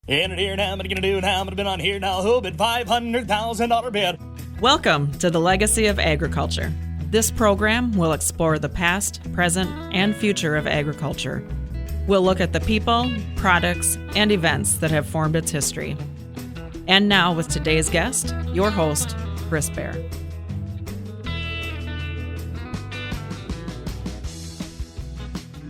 In it here now, I'm gonna do now, I'm gonna been on here now, who bid $500,000 bid. Welcome to the Legacy of Agriculture. This program will explore the past, present, and future of agriculture. We'll look at the people, products, and events that have formed its history. And now with today's guest, your host, Chris Bair.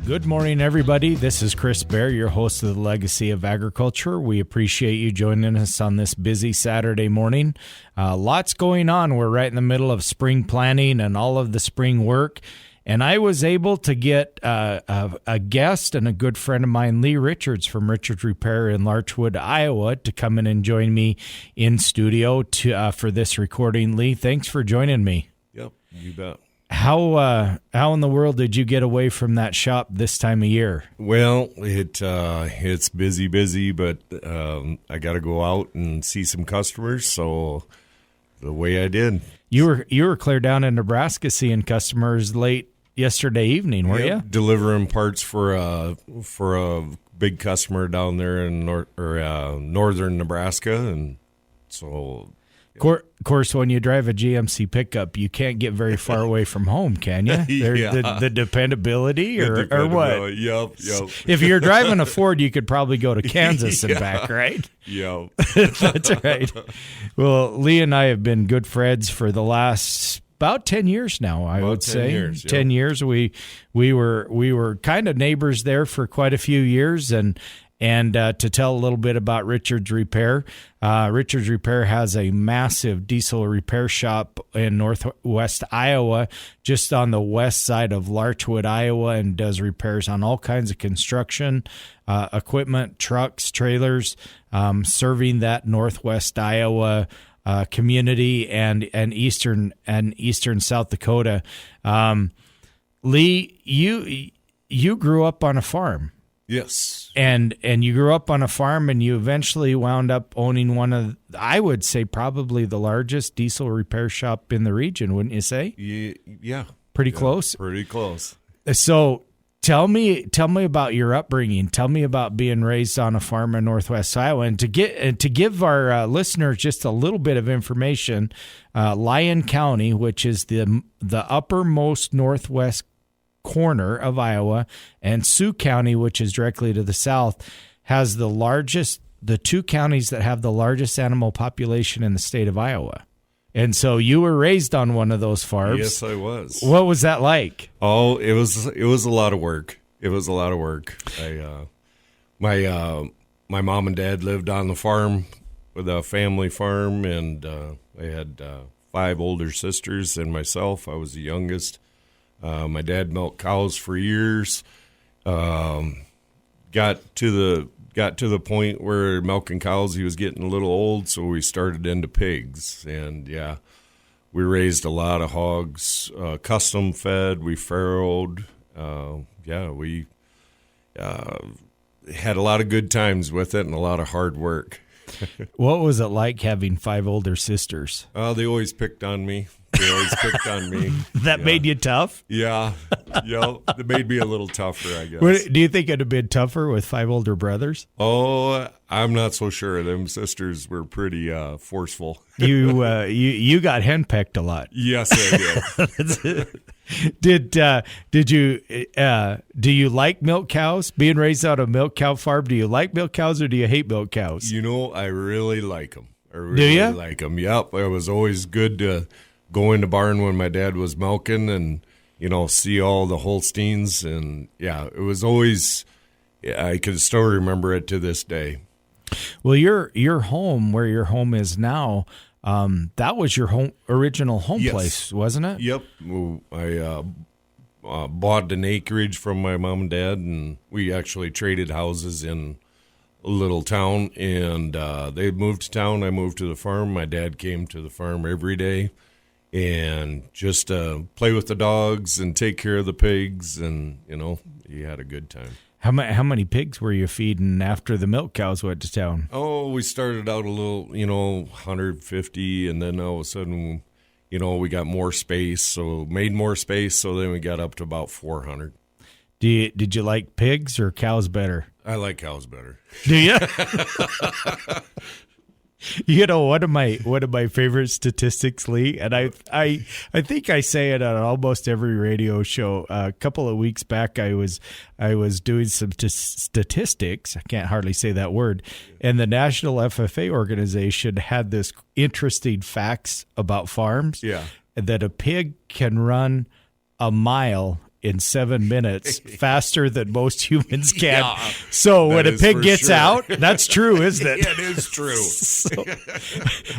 Good morning, everybody. This is Chris Bair, your host of the Legacy of Agriculture. We appreciate you joining us on this busy Saturday morning. Lots going on. We're right in the middle of spring planting and all of the spring work. And I was able to get a guest and a good friend of mine, Lee Richarz from Richarz Repair in Larchwood, Iowa, to come in and join me in studio for this recording. Lee, thanks for joining me. Yep, you bet. How in the world did you get away from that shop this time of year? Well, it's busy, but I got to go out and see some customers, so the way I did. You were clear down in Nebraska seeing customers late yesterday evening, were you? Delivering parts for a big customer down there in northern Nebraska, and so. Of course, when you drive a GMC pickup, you can't get very far away from home, can you? Yeah. The dependability or what? Yep. If you're driving a Ford, you could probably go to Kansas and back, right? Yep. That's right. Well, Lee and I have been good friends for the last about 10 years now, I would say. 10 years. Yep. 10 years. We were kind of neighbors there for quite a few years, and to tell a little bit about Richarz Repair, Richarz Repair has a massive diesel repair shop in northwest Iowa, just on the west side of Larchwood, Iowa, and does repairs on all kinds of construction equipment, trucks, trailers, serving that northwest Iowa community and eastern South Dakota. Lee, you grew up on a farm. Yes. And you grew up on a farm, and you eventually wound up owning one of, I would say, probably the largest diesel repair shop in the region, wouldn't you say? Yeah. Pretty close? Pretty close. So tell me about your upbringing. Tell me about being raised on a farm in northwest Iowa. And to give our listeners just a little bit of information, Lyon County, which is the uppermost northwest corner of Iowa, and Sioux County, which is directly to the south, has the two counties that have the largest animal population in the state of Iowa. And so you were raised on one of those farms. Yes, I was. What was that like? Oh, it was a lot of work. It was a lot of work. My mom and dad lived on the farm with a family farm, and I had 5 older sisters and myself. I was the youngest. My dad milked cows for years. Got to the point where milking cows, he was getting a little old, so we started into pigs. And yeah, we raised a lot of hogs, custom fed. We farrowed. We had a lot of good times with it and a lot of hard work. What was it like having 5 older sisters? They always picked on me. That made you tough? Yeah. It made me a little tougher, I guess. Do you think it'd have been tougher with 5 older brothers? Oh, I'm not so sure. Them sisters were pretty forceful. You got henpecked a lot. Yes, I did. Do you like milk cows? Being raised on a milk cow farm, do you like milk cows or do you hate milk cows? I really like them. Do you? Like them. Yep. It was always good to go in the barn when my dad was milking and, see all the Holsteins. And, yeah, it was always, I can still remember it to this day. Well, your home, where your home is now, that was your original home place, wasn't it? Yep. I bought an acreage from my mom and dad, and we actually traded houses in a little town. And they moved to town. I moved to the farm. My dad came to the farm every day. And just play with the dogs and take care of the pigs, and he had a good time. How many pigs were you feeding after the milk cows went to town? Oh, we started out a little, 150, and then all of a sudden, we got more space, so made more space, so then we got up to about 400. Did you like pigs or cows better? I like cows better. Do you? You know, one of my favorite statistics, Lee, and I think I say it on almost every radio show. A couple of weeks back, I was doing some statistics. I can't hardly say that word. And the National FFA organization had this interesting facts about farms. Yeah. That a pig can run a mile in 7 minutes faster than most humans can. Yeah, so when a pig gets out, that's true, isn't it? Yeah, it is true. So,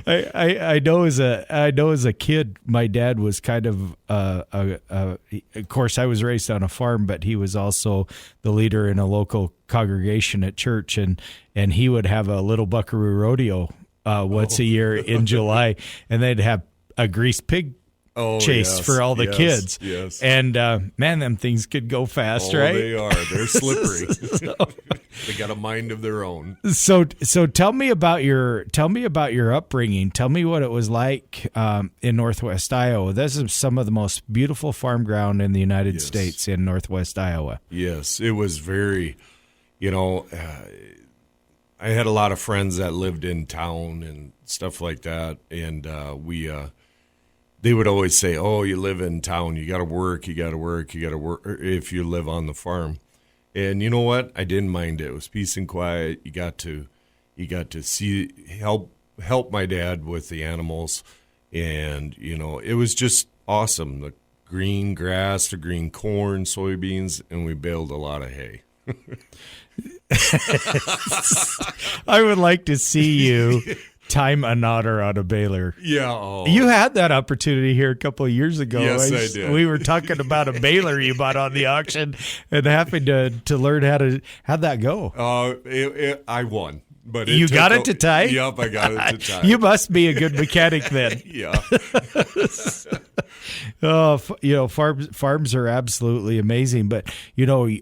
I know as a kid, my dad was kind of of course, I was raised on a farm, but he was also the leader in a local congregation at church, and he would have a little buckaroo rodeo once a year in July, and they'd have a greased pig chase for all the kids. Yes. And man, them things could go fast, right? They are. They're slippery. They got a mind of their own. So tell me about your upbringing. Tell me what it was like in Northwest Iowa. This is some of the most beautiful farm ground in the United States in Northwest Iowa. Yes, it was very, I had a lot of friends that lived in town and stuff like that, and they would always say, "Oh, you live in town. You got to work. You got to work. You got to work." If you live on the farm, and you know what? I didn't mind it. It was peace and quiet. You got to help my dad with the animals, and it was just awesome. The green grass, the green corn, soybeans, and we baled a lot of hay. I would like to see you time an otter on a baler. Yeah. Oh. You had that opportunity here a couple of years ago. Yes, I did. We were talking about a baler you bought on the auction and having to learn how'd that go? I won. But you got it to tie? Yep, I got it to tie. You must be a good mechanic then. Yeah. Farms are absolutely amazing. But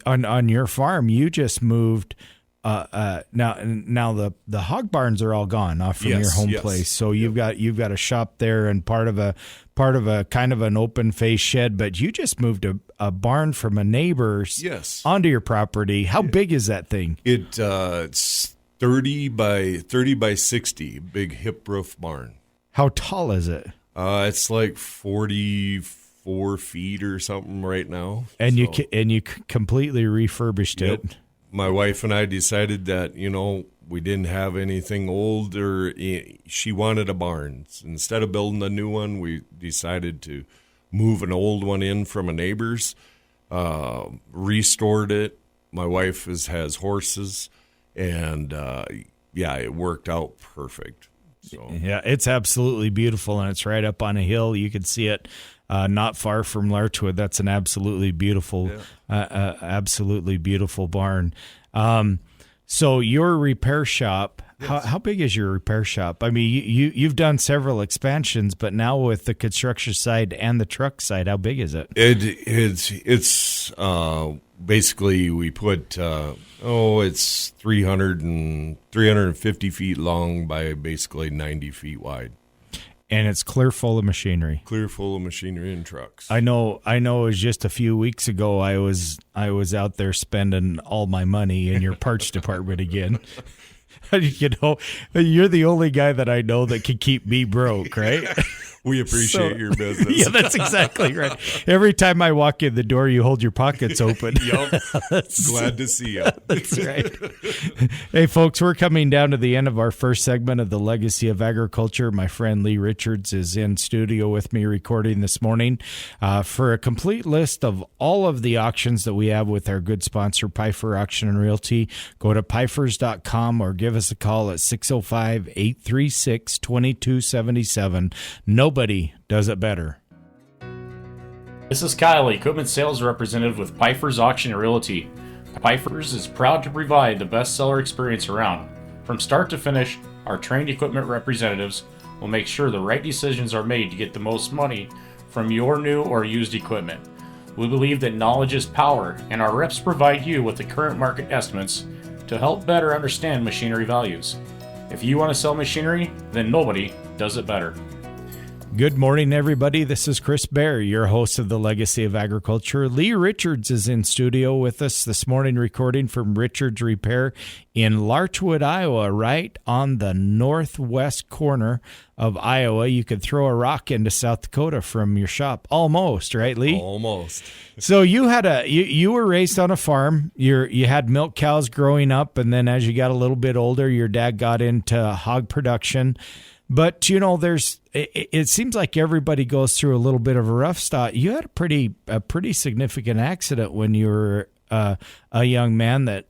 on your farm, you just moved. Now the hog barns are all gone off from your home place. So you've got a shop there and part of a kind of an open face shed. But you just moved a barn from a neighbor's onto your property. How big is that thing? It's 30 by 60, big hip roof barn. How tall is it? It's like 44 feet or something right now. And you completely refurbished it. My wife and I decided that, we didn't have anything old, or she wanted a barn. Instead of building a new one, we decided to move an old one in from a neighbor's, restored it. My wife has horses, and it worked out perfect. So. Yeah, it's absolutely beautiful, and it's right up on a hill. You can see it not far from Larchwood. That's an absolutely beautiful barn. So your repair shop, how big is your repair shop? I mean, you've done several expansions, but now with the construction side and the truck side, how big is it? It's basically we put it's 350 feet long by basically 90 feet wide. And it's clear full of machinery. Clear full of machinery and trucks. I know. It was just a few weeks ago. I was out there spending all my money in your parts department again. You're the only guy that I know that can keep me broke, right? We appreciate your business. Yeah, that's exactly right. Every time I walk in the door, you hold your pockets open. Yep. Glad to see you. That's right. Hey, folks, we're coming down to the end of our first segment of the Legacy of Agriculture. My friend Lee Richarz is in studio with me recording this morning. For a complete list of all of the auctions that we have with our good sponsor, Pfeiffer Auction and Realty, go to Pfeiffers.com or give us a call at 605-836-2277. Nobody does it better. This is Kyle, equipment sales representative with Pfeiffer's Auction and Realty. Pfeiffer's is proud to provide the best seller experience around. From start to finish, our trained equipment representatives will make sure the right decisions are made to get the most money from your new or used equipment. We believe that knowledge is power, and our reps provide you with the current market estimates to help better understand machinery values. If you want to sell machinery, then nobody does it better. Good morning, everybody. This is Chris Bair, your host of the Legacy of Agriculture. Lee Richarz is in studio with us this morning, recording from Richarz Repair in Larchwood, Iowa, right on the northwest corner of Iowa. You could throw a rock into South Dakota from your shop. Almost, right, Lee? Almost. So you had you were raised on a farm. You had milk cows growing up, and then as you got a little bit older, your dad got into hog production. But, it seems like everybody goes through a little bit of a rough start. You had a pretty significant accident when you were a young man that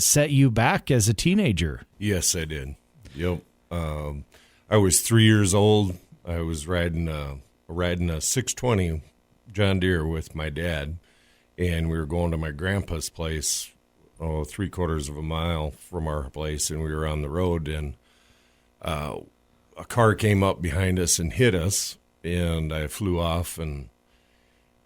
set you back as a teenager. Yes, I did. Yep. I was 3 years old. I was riding a 620 John Deere with my dad, and we were going to my grandpa's place, 3/4 of a mile from our place, and we were on the road, and a car came up behind us and hit us, and I flew off and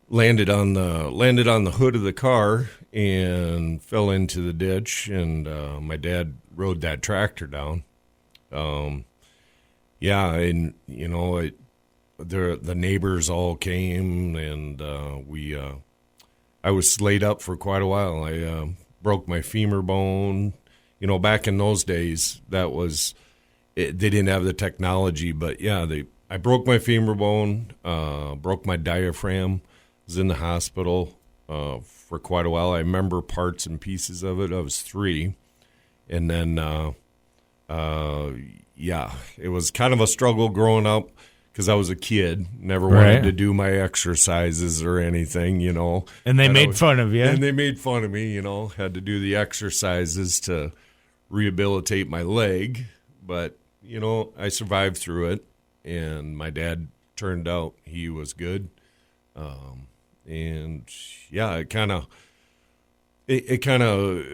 landed on the hood of the car and fell into the ditch. And my dad rode that tractor down. And the neighbors all came, and I was laid up for quite a while. I broke my femur bone. Back in those days, that was. They didn't have the technology, but I broke my femur bone, broke my diaphragm, was in the hospital for quite a while. I remember parts and pieces of it. I was 3. And then, it was kind of a struggle growing up because I was a kid, never wanted to do my exercises or anything, And they made fun of you. And they made fun of me, had to do the exercises to rehabilitate my leg. But I survived through it, and my dad turned out he was good. It kind of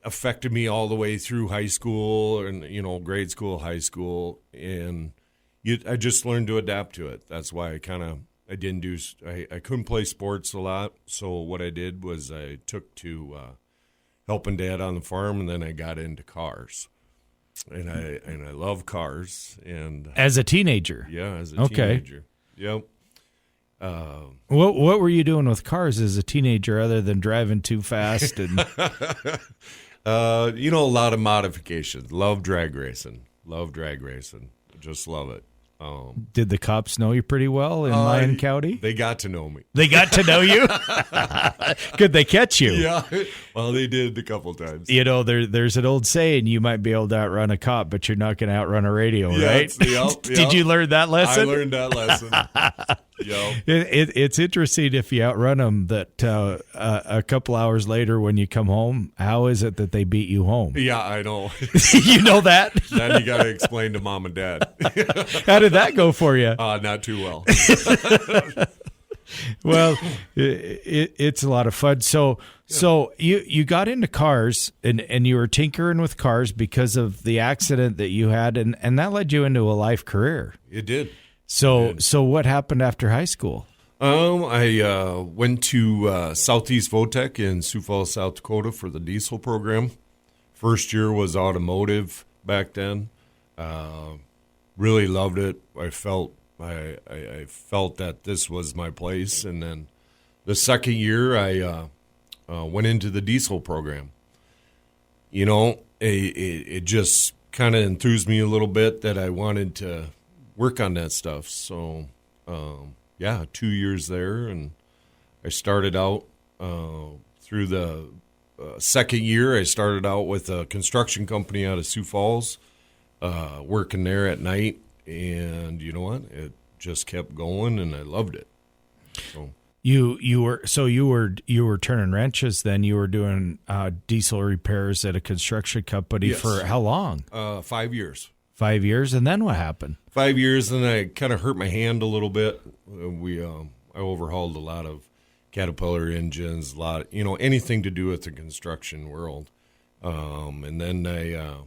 affected me all the way through high school and, grade school, high school. And I just learned to adapt to it. That's why I couldn't play sports a lot. So what I did was I took to helping Dad on the farm, and then I got into cars. And I love cars. And as a teenager? Yeah, as a teenager. Yep. What were you doing with cars as a teenager other than driving too fast? And a lot of modifications. Love drag racing. Just love it. Did the cops know you pretty well in Lyon County? They got to know me. They got to know you? Could they catch you? Yeah. Well, they did a couple times. There's an old saying, you might be able to outrun a cop, but you're not going to outrun a radio, right? Did you learn that lesson? I learned that lesson. Yep. It's interesting if you outrun them that a couple hours later when you come home, how is it that they beat you home? Yeah, I know. You know that? Then you got to explain to Mom and Dad. How did that go for you? Not too well. Well, it's a lot of fun. So you got into cars and you were tinkering with cars because of the accident that you had, and that led you into a life career. It did. So what happened after high school? I went to Southeast Votech in Sioux Falls, South Dakota for the diesel program. First year was automotive back then. Really loved it. I felt that this was my place. And then the second year I went into the diesel program. It just kind of enthused me a little bit that I wanted to work on that stuff. So, 2 years there, and I started out through the second year. I started out with a construction company out of Sioux Falls, working there at night, and you know what? It just kept going, and I loved it. So. You were turning wrenches then. You were doing diesel repairs at a construction company for how long? 5 years. 5 years, and then what happened? 5 years, and I kind of hurt my hand a little bit. I overhauled a lot of Caterpillar engines, anything to do with the construction world. And then I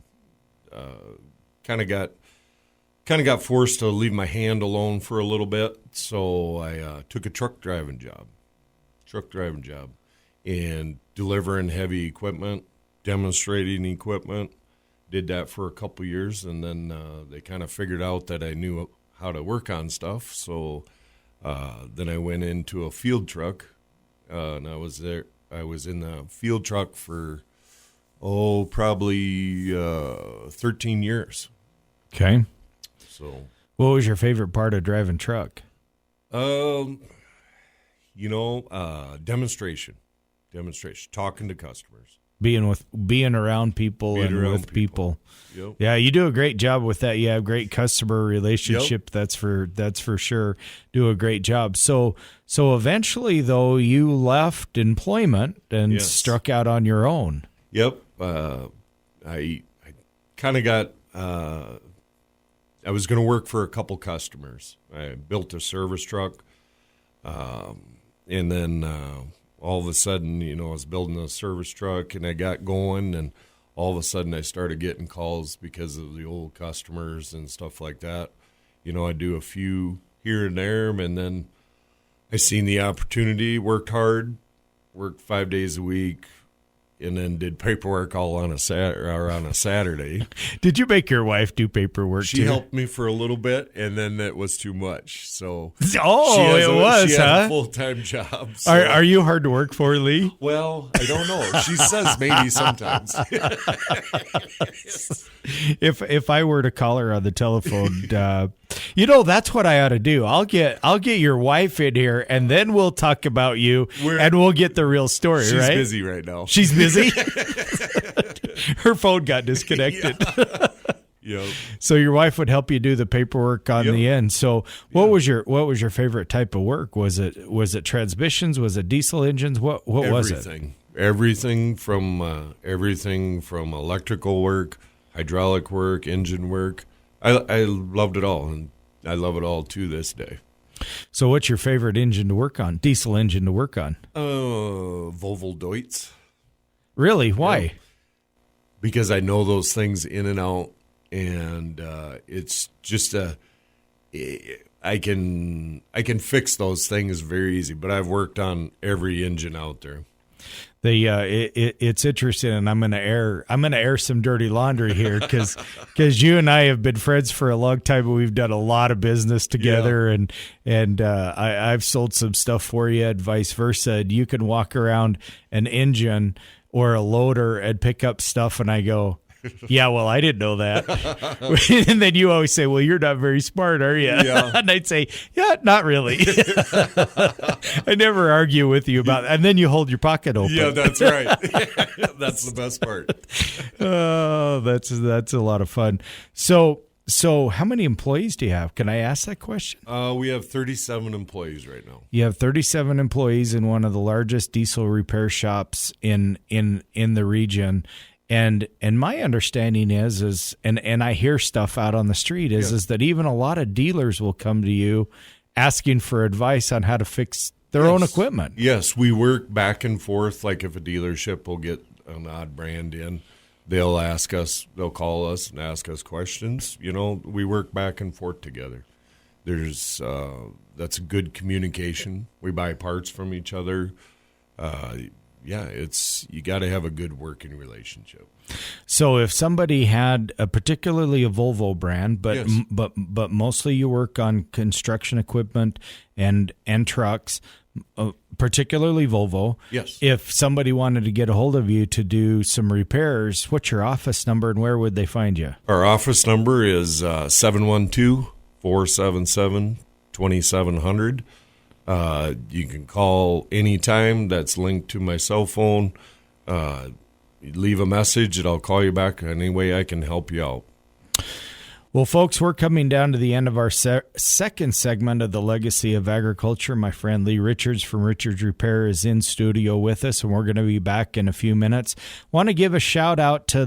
kind of got forced to leave my hand alone for a little bit, so I took a truck driving job, and delivering heavy equipment, demonstrating equipment. Did that for a couple years, and then they kind of figured out that I knew how to work on stuff. So then I went into a field truck, and I was in the field truck for probably 13 years. Okay. So what was your favorite part of driving truck? Demonstration, talking to customers, being around people being and around with people. Yep. Yeah, you do a great job with that. You have great customer relationship. Yep. That's for sure. Do a great job. So eventually, though, you left employment and Yes. struck out on your own. Yep. I kind of got. I was going to work for a couple customers. I built a service truck, and then all of a sudden, I was building a service truck, and I got going, and all of a sudden I started getting calls because of the old customers and stuff like that. I do a few here and there, and then I seen the opportunity, worked hard, worked 5 days a week, and then did paperwork all on a Saturday. Did you make your wife do paperwork She too? helped me for a little bit, and then it was too much. So Oh, she was, had huh? a full-time job. So. Are you hard to work for, Lee? Well, I don't know. She says maybe sometimes. If I were to call her on the telephone, that's what I ought to do. I'll get your wife in here, and then we'll talk about you, and we'll get the real story. She's right? busy right now. She's busy. Her phone got disconnected. Yep. So your wife would help you do the paperwork on the end. So what was your favorite type of work? Was it transmissions? Was it diesel engines? What was it? Everything from electrical work, hydraulic work, engine work. I loved it all, and I love it all to this day. So what's your favorite engine to work on? Diesel engine to work on? Volvo Deutz. Really? Why? Yeah. Because I know those things in and out, and it's just I can fix those things very easy. But I've worked on every engine out there. It's interesting, and I'm gonna air some dirty laundry here because you and I have been friends for a long time, and we've done a lot of business together, and I've sold some stuff for you, and vice versa. And you can walk around an engine or a loader and pick up stuff, and I go, yeah, well, I didn't know that. And then you always say, well, you're not very smart, are you? Yeah. And I'd say, yeah, not really. I never argue with you about it. And then you hold your pocket open. Yeah, that's right. That's the best part. Oh, that's a lot of fun. So how many employees do you have? Can I ask that question? We have 37 employees right now. You have 37 employees in one of the largest diesel repair shops in the region. And my understanding is and I hear stuff out on the street is that even a lot of dealers will come to you asking for advice on how to fix their own equipment. Yes, we work back and forth. Like if a dealership will get an odd brand in, they'll call us and ask us questions. We work back and forth together. There's that's good communication. We buy parts from each other. You got to have a good working relationship. So if somebody had particularly a Volvo brand, but Yes. but mostly you work on construction equipment and trucks, particularly Volvo. Yes. If somebody wanted to get a hold of you to do some repairs, what's your office number and where would they find you? Our office number is 712-477-2700. You can call anytime. That's linked to my cell phone. Leave a message, and I'll call you back any way I can help you out. Well, folks, we're coming down to the end of our second segment of the Legacy of Agriculture. My friend Lee Richarz from Richarz Repair is in studio with us, and we're going to be back in a few minutes. Want to give a shout out to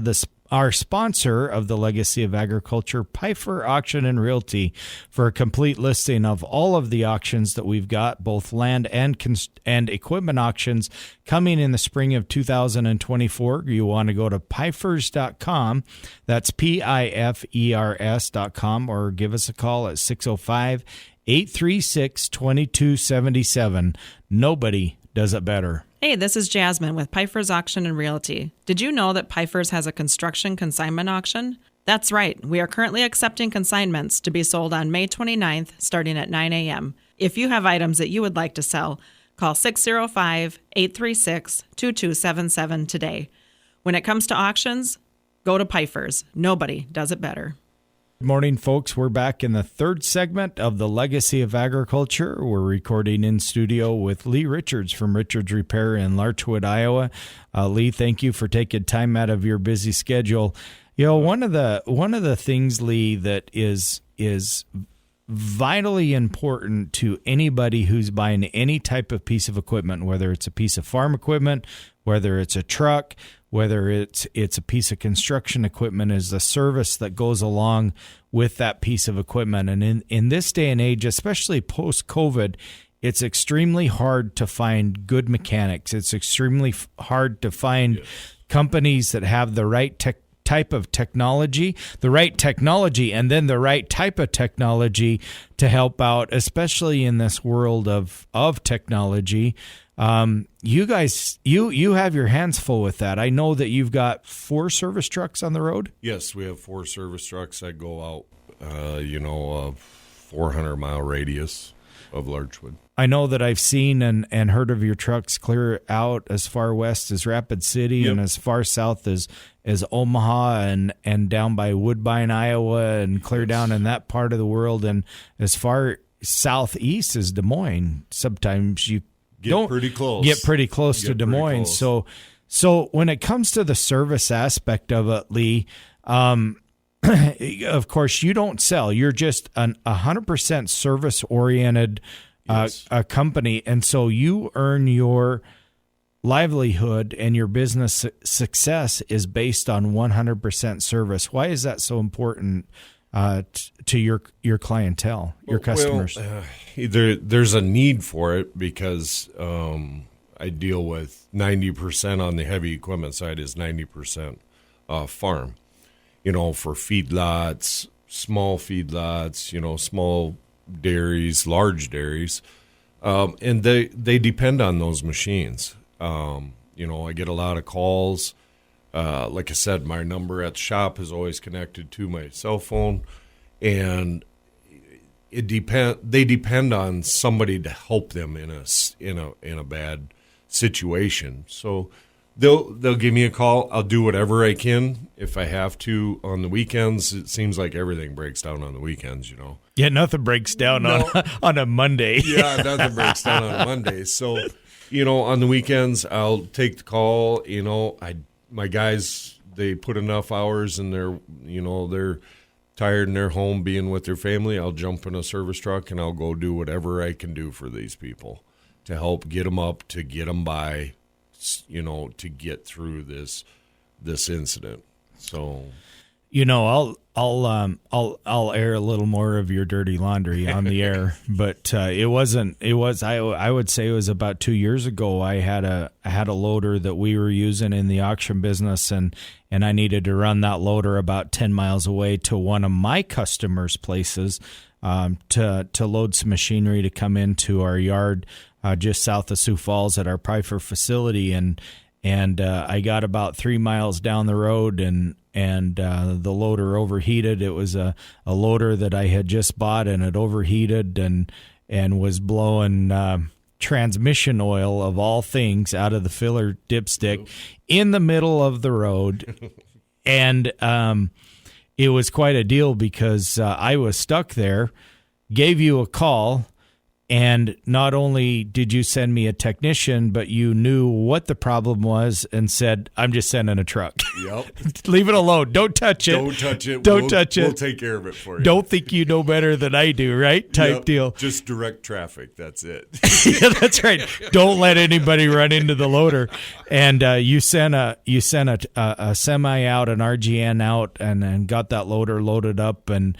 our sponsor of the Legacy of Agriculture, Pfeiffer Auction and Realty, for a complete listing of all of the auctions that we've got, both land and equipment auctions coming in the spring of 2024. You want to go to Pfeifers.com. That's Pifers.com, or give us a call at 605-836-2277. Nobody does it better. Hey, this is Jasmine with Pfeiffer's Auction and Realty. Did you know that Pfeiffer's has a construction consignment auction? That's right. We are currently accepting consignments to be sold on May 29th, starting at 9 a.m. If you have items that you would like to sell, call 605-836-2277 today. When it comes to auctions, go to Pfeiffer's. Nobody does it better. Good morning, folks. We're back in the third segment of the Legacy of Agriculture. We're recording in studio with Lee Richarz from Richarz Repair in Larchwood, Iowa. Lee, thank you for taking time out of your busy schedule. You know, one of the things, Lee, that is vitally important to anybody who's buying any type of piece of equipment, whether it's a piece of farm equipment, whether it's a truck, whether it's a piece of construction equipment, is the service that goes along with that piece of equipment. And in this day and age, especially post-COVID, it's extremely hard to find good mechanics. It's extremely hard to find companies that have the right type of technology, and then the right type of technology to help out, especially in this world of technology. You guys, you have your hands full with that. I know that you've got 4 service trucks on the road. Yes, we have 4 service trucks that go out, a 400-mile radius of Larchwood. I know that I've seen and heard of your trucks clear out as far west as Rapid City and as far south as Omaha and down by Woodbine, Iowa, and clear down in that part of the world, and as far southeast as Des Moines. Sometimes you get pretty close to Des Moines. So when it comes to the service aspect of it, Lee, of course you don't sell. You're just a 100% service oriented a company, and so you earn your livelihood and your business success is based on 100% service. Why is that so important to your clientele, your customers? There's a need for it because I deal with 90% on the heavy equipment side is 90% farm. For feedlots, small feedlots, small dairies, large dairies, and they depend on those machines. I get a lot of calls. Like I said, my number at the shop is always connected to my cell phone, and they depend on somebody to help them in a bad situation. So they'll give me a call. I'll do whatever I can if I have to on the weekends. It seems like everything breaks down on the weekends, Yeah, nothing breaks down on a Monday. Yeah, nothing breaks down on a Monday. So, on the weekends, I'll take the call. My guys, they put enough hours in their, they're tired and they're home being with their family. I'll jump in a service truck and I'll go do whatever I can do for these people to help get them up, to get them by, to get through this incident. So, I'll air a little more of your dirty laundry on the air, but I would say it was about 2 years ago. I had a loader that we were using in the auction business, and I needed to run that loader about 10 miles away to one of my customers' places to load some machinery to come into our yard just south of Sioux Falls at our Pfeiffer facility, and I got about 3 miles down the road, and the loader overheated. It was a loader that I had just bought, and it overheated and was blowing transmission oil of all things out of the filler dipstick in the middle of the road. And it was quite a deal because I was stuck there, gave you a call, and not only did you send me a technician, but you knew what the problem was and said, I'm just sending a truck. Yep. Leave it alone. Don't touch it. Don't touch it. Don't touch it. We'll take care of it for you. Don't think you know better than I do, right? Type deal. Just direct traffic. That's it. Yeah, that's right. Don't let anybody run into the loader. And you sent a semi out, an RGN out, and got that loader loaded up and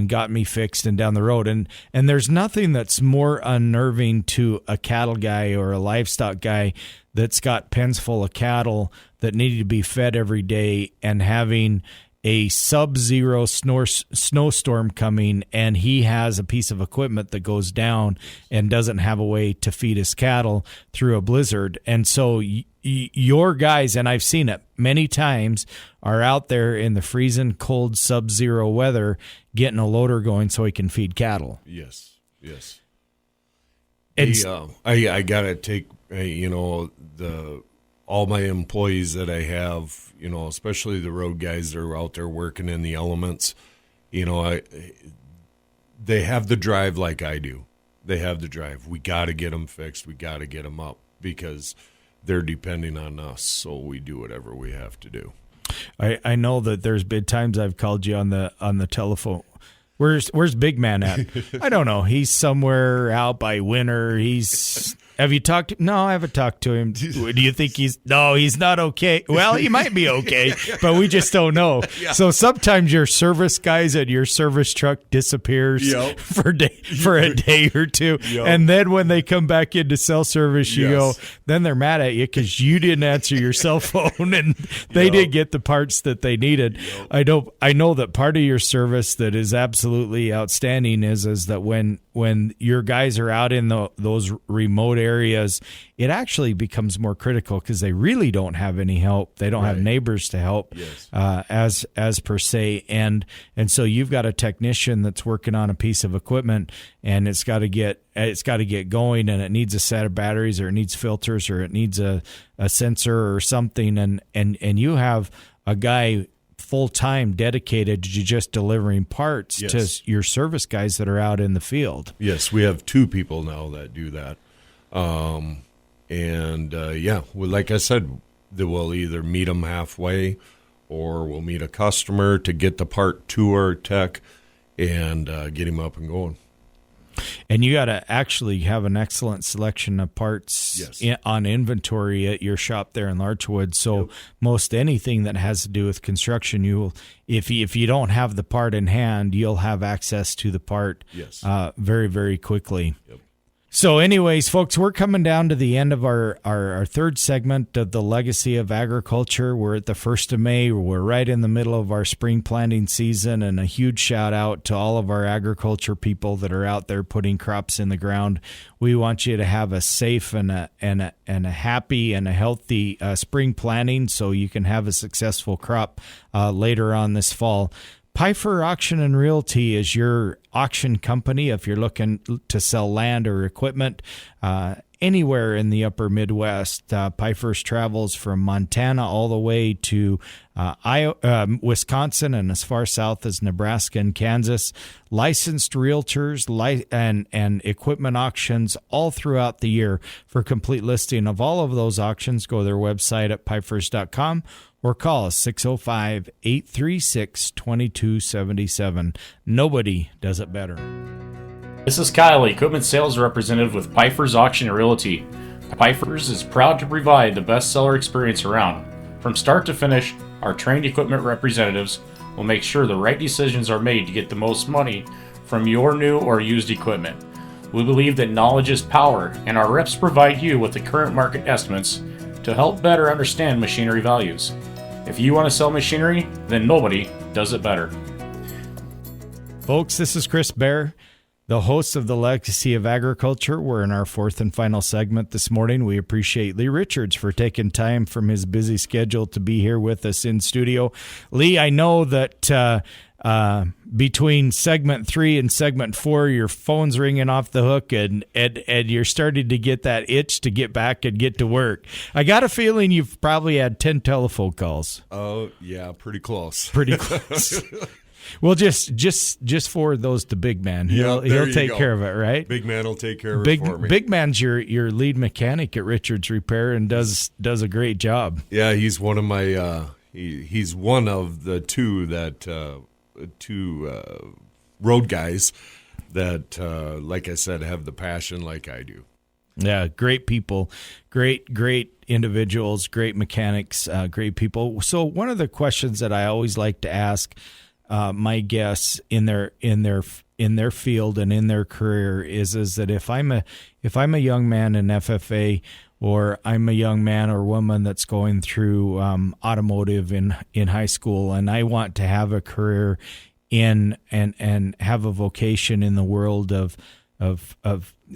got me fixed and down the road. And there's nothing that's more unnerving to a cattle guy or a livestock guy that's got pens full of cattle that need to be fed every day, and having a sub-zero snowstorm coming, and he has a piece of equipment that goes down and doesn't have a way to feed his cattle through a blizzard. And so your guys, and I've seen it many times, are out there in the freezing cold sub-zero weather getting a loader going so he can feed cattle. Yes. I got to take, all my employees that I have, especially the road guys that are out there working in the elements, they have the drive like I do. They have the drive. We got to get them fixed. We got to get them up because they're depending on us. So we do whatever we have to do. I know that there's been times I've called you on the telephone. Where's Big Man at? I don't know. He's somewhere out by Winter. Have you talked to? No, I haven't talked to him. Do you think he's not okay? Well, he might be okay, but we just don't know. Yeah. So sometimes your service guys and your service truck disappears for a day or two. Yep. And then when they come back into cell service, then they're mad at you because you didn't answer your cell phone and they didn't get the parts that they needed. Yep. I know that part of your service that is absolutely outstanding is that when your guys are out in those remote areas, it actually becomes more critical because they really don't have any help. They don't have neighbors to help, as per se, and so you've got a technician that's working on a piece of equipment, and it's got to get going, and it needs a set of batteries, or it needs filters, or it needs a sensor or something, and you have a guy full-time dedicated to just delivering parts to your service guys that are out in the field. Yes, we have 2 people now that do that. Like I said, we'll either meet them halfway or we'll meet a customer to get the part to our tech and get him up and going. And you got to actually have an excellent selection of parts on inventory at your shop there in Larchwood. So most anything that has to do with construction, if you don't have the part in hand, you'll have access to the part very, very quickly. Yep. So anyways, folks, we're coming down to the end of our third segment of the Legacy of Agriculture. We're at the 1st of May. We're right in the middle of our spring planting season, and a huge shout out to all of our agriculture people that are out there putting crops in the ground. We want you to have a safe and a happy and a healthy spring planting so you can have a successful crop later on this fall. Pifer Auction and Realty is your auction company if you're looking to sell land or equipment anywhere in the upper Midwest. Pifer's travels from Montana all the way to Wisconsin and as far south as Nebraska and Kansas. Licensed realtors and equipment auctions all throughout the year. For complete listing of all of those auctions, go to their website at pifers.com. or call us 605-836-2277. Nobody does it better. This is Kyle, equipment sales representative with Pifer's Auction and Realty. Pifer's is proud to provide the best seller experience around. From start to finish, our trained equipment representatives will make sure the right decisions are made to get the most money from your new or used equipment. We believe that knowledge is power, and our reps provide you with the current market estimates to help better understand machinery values. If you want to sell machinery, then nobody does it better. Folks, this is Chris Bair, the host of the Legacy of Agriculture. We're in our 4th and final segment this morning. We appreciate Lee Richarz for taking time from his busy schedule to be here with us in studio. Lee, I know that between segment 3 and segment 4, your phone's ringing off the hook and you're starting to get that itch to get back and get to work. I got a feeling you've probably had 10 telephone calls. Oh, yeah, pretty close. Pretty close. Well, just forward those to Big Man. He'll take care of it, right? Big Man will take care of it for me. Big Man's your lead mechanic at Richarz Repair and does a great job. Yeah, he's one of my he's one of the two road guys that, like I said, have the passion like I do. Yeah, great people, great individuals, great mechanics, great people. So one of the questions that I always like to ask my guests in their field and in their career is that if I'm a young man in FFA, or I'm a young man or woman that's going through automotive in high school, and I want to have a career in and have a vocation in the world of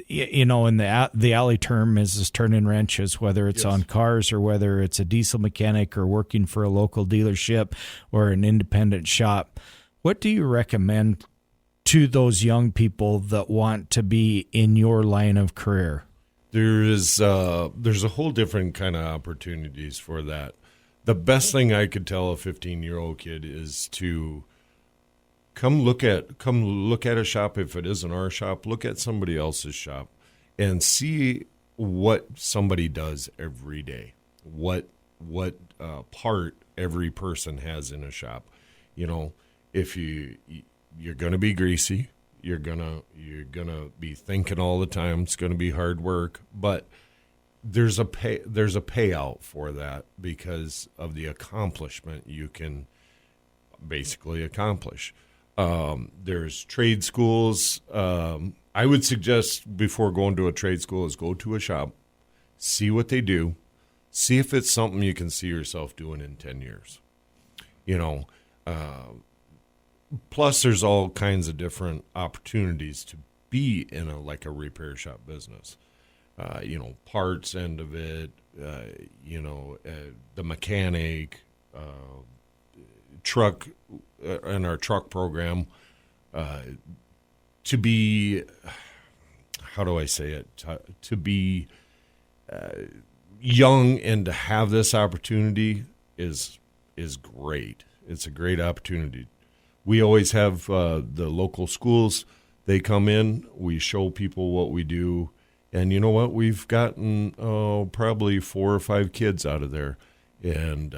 in the alley term is turning wrenches, whether it's on cars or whether it's a diesel mechanic or working for a local dealership or an independent shop. What do you recommend to those young people that want to be in your line of career? There's a whole different kind of opportunities for that. The best thing I could tell a 15-year-old kid is to come look at a shop. If it isn't our shop, look at somebody else's shop and see what somebody does every day. What part every person has in a shop. If you're going to be greasy, you're gonna be thinking all the time. It's going to be hard work, but there's a payout for that because of the accomplishment you can basically accomplish. There's trade schools. I would suggest before going to a trade school is go to a shop, see what they do, see if it's something you can see yourself doing in 10 years. Plus, there's all kinds of different opportunities to be in a repair shop business. Parts end of it, the mechanic, truck, in our truck program, to be, how do I say it, to be young and to have this opportunity is great. It's a great opportunity. We always have the local schools. They come in. We show people what we do. And you know what? We've gotten probably 4 or 5 kids out of there. And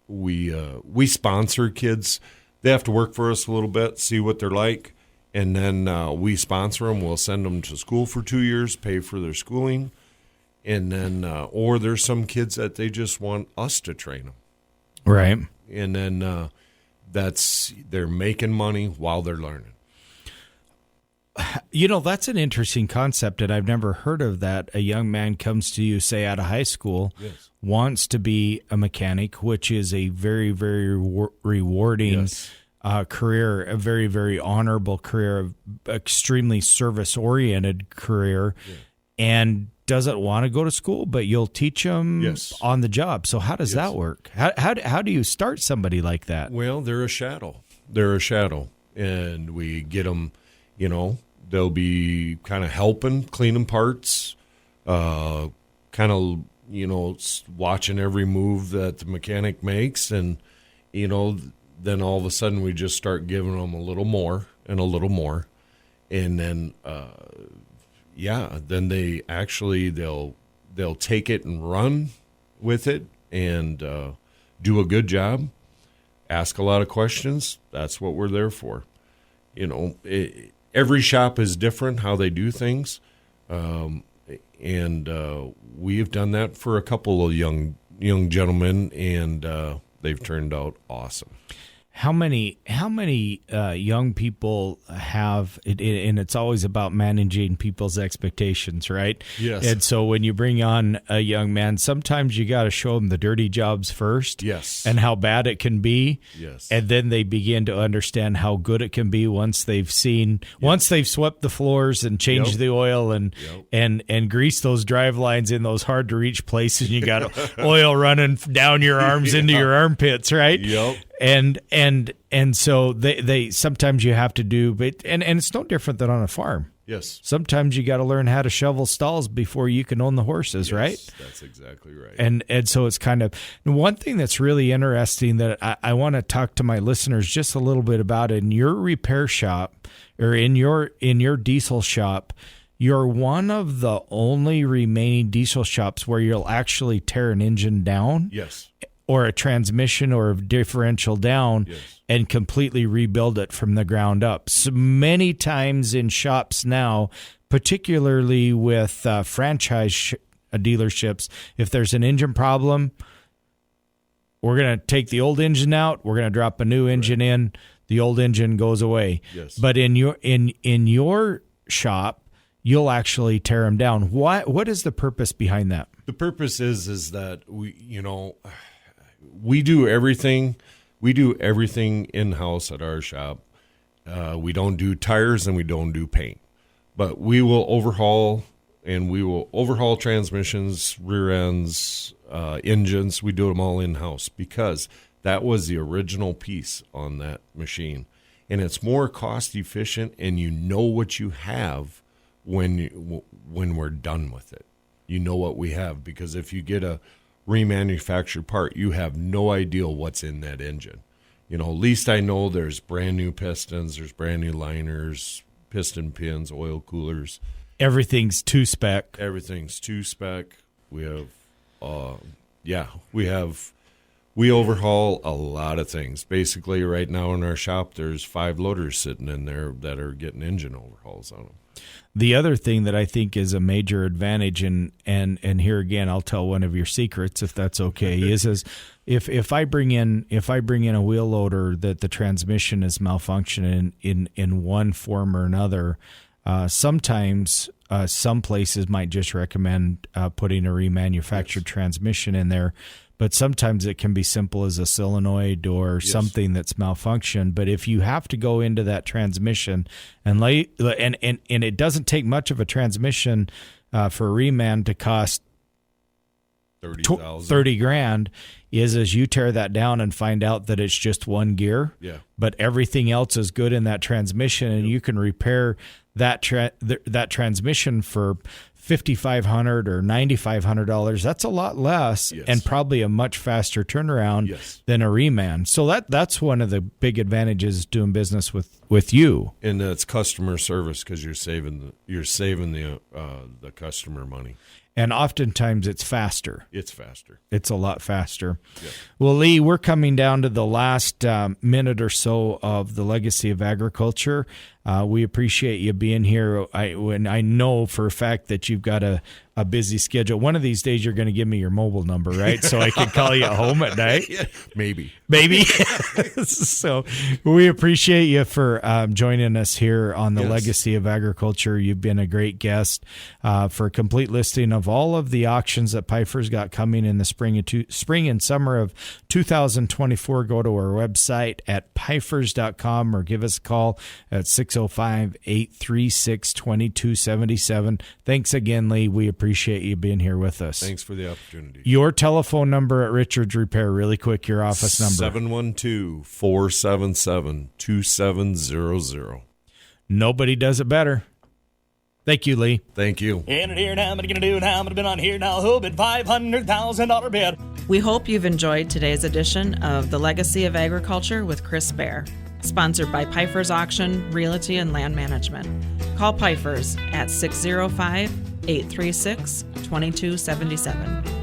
we sponsor kids. They have to work for us a little bit, see what they're like. And then we sponsor them. We'll send them to school for 2 years, pay for their schooling. And then, or there's some kids that they just want us to train them. Right. And then they're making money while they're learning. That's an interesting concept, and I've never heard of that. A young man comes to you, say, out of high school, wants to be a mechanic, which is a very, very rewarding career, a very, very honorable career, extremely service-oriented career, and doesn't want to go to school, but you'll teach them on the job. So how does that work? How do you start somebody like that? Well, they're a shadow. And we get them, they'll be kind of helping, cleaning parts, kind of, watching every move that the mechanic makes. And, then all of a sudden we just start giving them a little more and a little more. And then, then they'll take it and run with it and do a good job, ask a lot of questions. That's what we're there for. Every shop is different how they do things, and we've done that for a couple of young gentlemen, and they've turned out awesome. How many young people have it, and it's always about managing people's expectations, right? Yes. And so when you bring on a young man, sometimes you got to show them the dirty jobs first, yes, and how bad it can be, yes, and then they begin to understand how good it can be once they've swept the floors and changed the oil and greased those drive lines in those hard to reach places. You got oil running down your arms into your armpits, right? Yep. And so they sometimes you have to do, but and it's no different than on a farm. Yes. Sometimes you got to learn how to shovel stalls before you can own the horses, right? That's exactly right. And so it's kind of one thing that's really interesting that I want to talk to my listeners just a little bit about. In your repair shop or in your diesel shop, you're one of the only remaining diesel shops where you'll actually tear an engine down. Yes. Or a transmission or a differential down and completely rebuild it from the ground up. So many times in shops now, particularly with franchise dealerships, if there's an engine problem, we're going to take the old engine out, we're going to drop a new engine in, the old engine goes away. Yes. But in your shop, you'll actually tear them down. What is the purpose behind that? The purpose is that we do everything. We do everything in-house at our shop. We don't do tires and we don't do paint, but we will overhaul transmissions, rear ends, engines. We do them all in-house because that was the original piece on that machine. And it's more cost efficient, and you know what you have when we're done with it. You know what we have, because if you get a remanufactured part, you have no idea what's in that engine. At least I know there's brand new pistons, there's brand new liners, piston pins, oil coolers. Everything's to spec. Everything's to spec. We have, we overhaul a lot of things. Basically, right now in our shop, there's 5 loaders sitting in there that are getting engine overhauls on them. The other thing that I think is a major advantage, and here again, I'll tell one of your secrets if that's okay, is if I bring in a wheel loader that the transmission is malfunctioning in one form or another, sometimes some places might just recommend putting a remanufactured transmission in there. But sometimes it can be simple as a solenoid or something that's malfunctioned. But if you have to go into that transmission and it doesn't take much of a transmission for a reman to cost $30,000, is you tear that down and find out that it's just one gear, but everything else is good in that transmission, and you can repair that transmission for $5,500 or $9,500. That's a lot less and probably a much faster turnaround than a reman. So that's one of the big advantages doing business with you. And that's customer service, because you're saving the customer money. And oftentimes it's faster. It's faster. It's a lot faster. Yep. Well, Lee, we're coming down to the last minute or so of the Legacy of Agriculture. We appreciate you being here. I know for a fact that you've got a busy schedule. One of these days you're going to give me your mobile number, right? So I can call you at home at night? Maybe. So we appreciate you for joining us here on the Legacy of Agriculture. You've been a great guest. For a complete listing of all of the auctions that Pifer's got coming in the spring and summer of 2024, go to our website at pifers.com or give us a call at 605-836-2277. Thanks again, Lee. We appreciate you being here with us. Thanks for the opportunity. Your telephone number at Richarz Repair, really quick, your office number. 712-477-2700. Nobody does it better. Thank you, Lee. Thank you. And here now, what are you going to do now? I'm going to bid on here now. Who bid $500,000 bid? We hope you've enjoyed today's edition of The Legacy of Agriculture with Chris Bair, sponsored by Pifer's Auction, Realty, and Land Management. Call Pifer's at 605-836-2277.